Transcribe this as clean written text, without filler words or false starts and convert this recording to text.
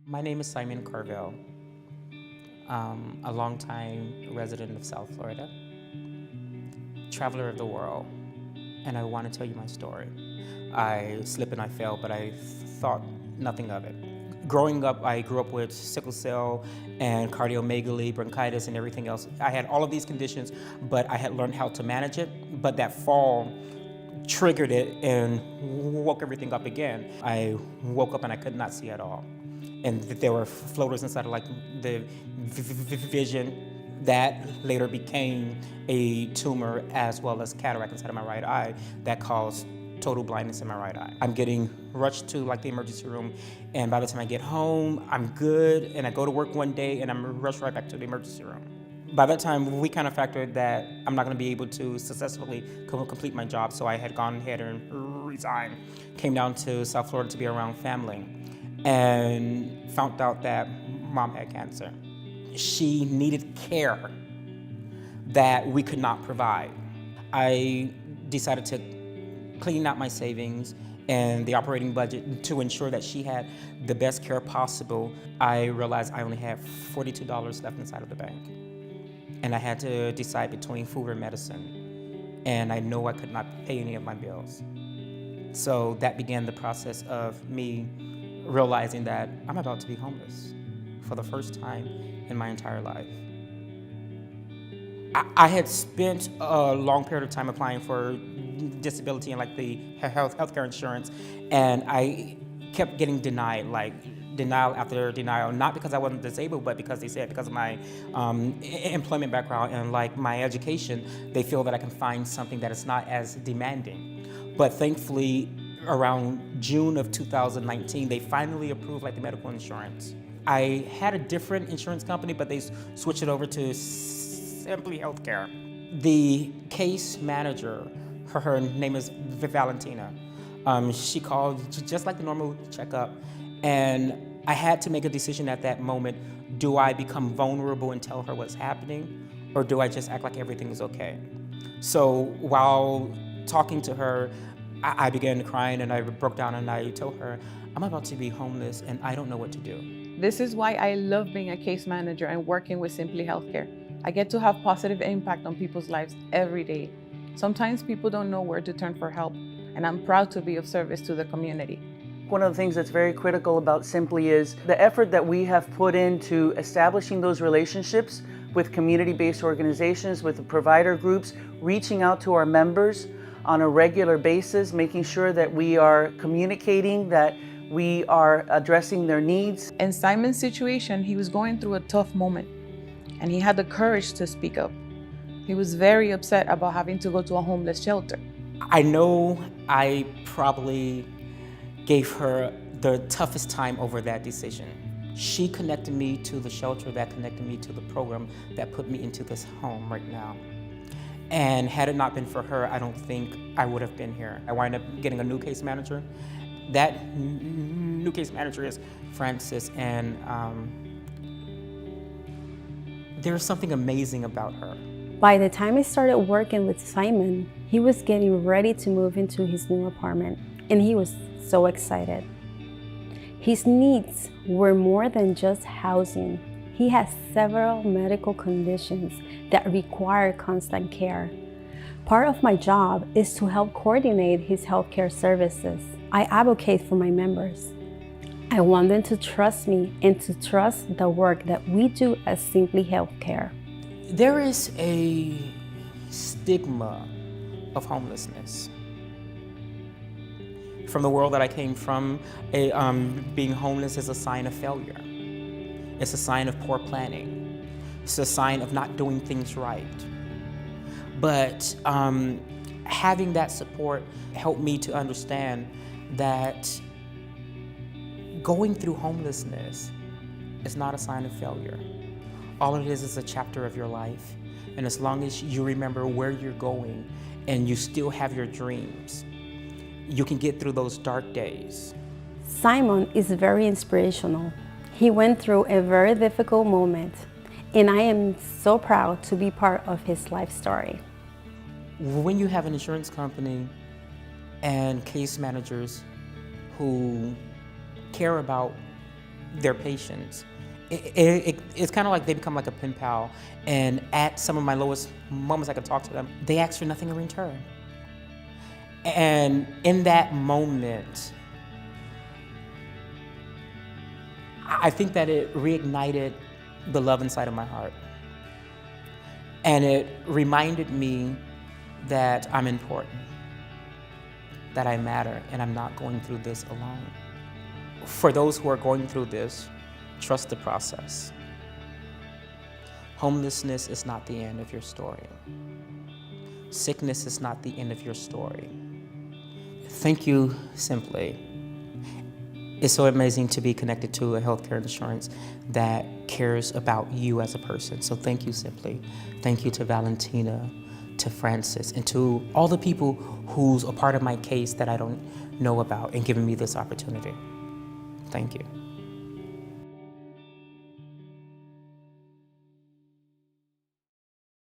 My name is Simon Carvel. A longtime resident of South Florida, traveler of the world, and I want to tell you my story. I slipped and I fell, but I thought nothing of it. Growing up, I grew up with sickle cell and cardiomegaly, bronchitis, and everything else. I had all of these conditions, but I had learned how to manage it. But that fall triggered it and woke everything up again. I woke up and I could not see at all. And there were floaters inside of like the vision that later became a tumor as well as cataract inside of my right eye that caused total blindness in my right eye. I'm getting rushed to like the emergency room, and by the time I get home, I'm good, and I go to work one day and I'm rushed right back to the emergency room. By that time, we kind of factored that I'm not going to be able to successfully complete my job, so I had gone ahead and resigned. Came down to South Florida to be around family, and found out that mom had cancer. She needed care that we could not provide. I decided to clean out my savings and the operating budget to ensure that she had the best care possible. I realized I only had $42 left inside of the bank. And I had to decide between food or medicine. And I know I could not pay any of my bills. So that began the process of me realizing that I'm about to be homeless for the first time in my entire life. I had spent a long period of time applying for disability and like the healthcare insurance, and I kept getting denied, like denial after denial, not because I wasn't disabled, but because they said because of my employment background and like my education, they feel that I can find something that is not as demanding. But thankfully, around June of 2019, they finally approved like the medical insurance. I had a different insurance company, but they switched it over to Simply Healthcare. The case manager, her name is Valentina. She called just like the normal checkup, and I had to make a decision at that moment. Do I become vulnerable and tell her what's happening, or do I just act like everything is okay? So while talking to her, I began crying and I broke down and I told her, I'm about to be homeless and I don't know what to do. This is why I love being a case manager and working with Simply Healthcare. I get to have positive impact on people's lives every day. Sometimes people don't know where to turn for help, and I'm proud to be of service to the community. One of the things that's very critical about Simply is the effort that we have put into establishing those relationships with community-based organizations, with the provider groups, reaching out to our members on a regular basis, making sure that we are communicating, that we are addressing their needs. In Simon's situation, he was going through a tough moment, and he had the courage to speak up. He was very upset about having to go to a homeless shelter. I know I probably gave her the toughest time over that decision. She connected me to the shelter that connected me to the program that put me into this home right now. And had it not been for her, I don't think I would have been here. I wound up getting a new case manager. That new case manager is Francis, and there's something amazing about her. By the time I started working with Simon, he was getting ready to move into his new apartment, and he was so excited. His needs were more than just housing. He has several medical conditions that require constant care. Part of my job is to help coordinate his healthcare services. I advocate for my members. I want them to trust me and to trust the work that we do at Simply Healthcare. There is a stigma of homelessness. From the world that I came from, being homeless is a sign of failure. It's a sign of poor planning. It's a sign of not doing things right. But having that support helped me to understand that going through homelessness is not a sign of failure. All it is a chapter of your life. And as long as you remember where you're going and you still have your dreams, you can get through those dark days. Simon is very inspirational. He went through a very difficult moment, and I am so proud to be part of his life story. When you have an insurance company and case managers who care about their patients. It's kind of like they become like a pen pal, and at some of my lowest moments I could talk to them, they ask for nothing in return. And in that moment, I think that it reignited the love inside of my heart. And it reminded me that I'm important, that I matter, and I'm not going through this alone. For those who are going through this, trust the process. Homelessness is not the end of your story. Sickness is not the end of your story. Thank you, Simply. It's so amazing to be connected to a healthcare insurance that cares about you as a person. So thank you, Simply. Thank you to Valentina, to Francis, and to all the people who's a part of my case that I don't know about and giving me this opportunity. Thank you.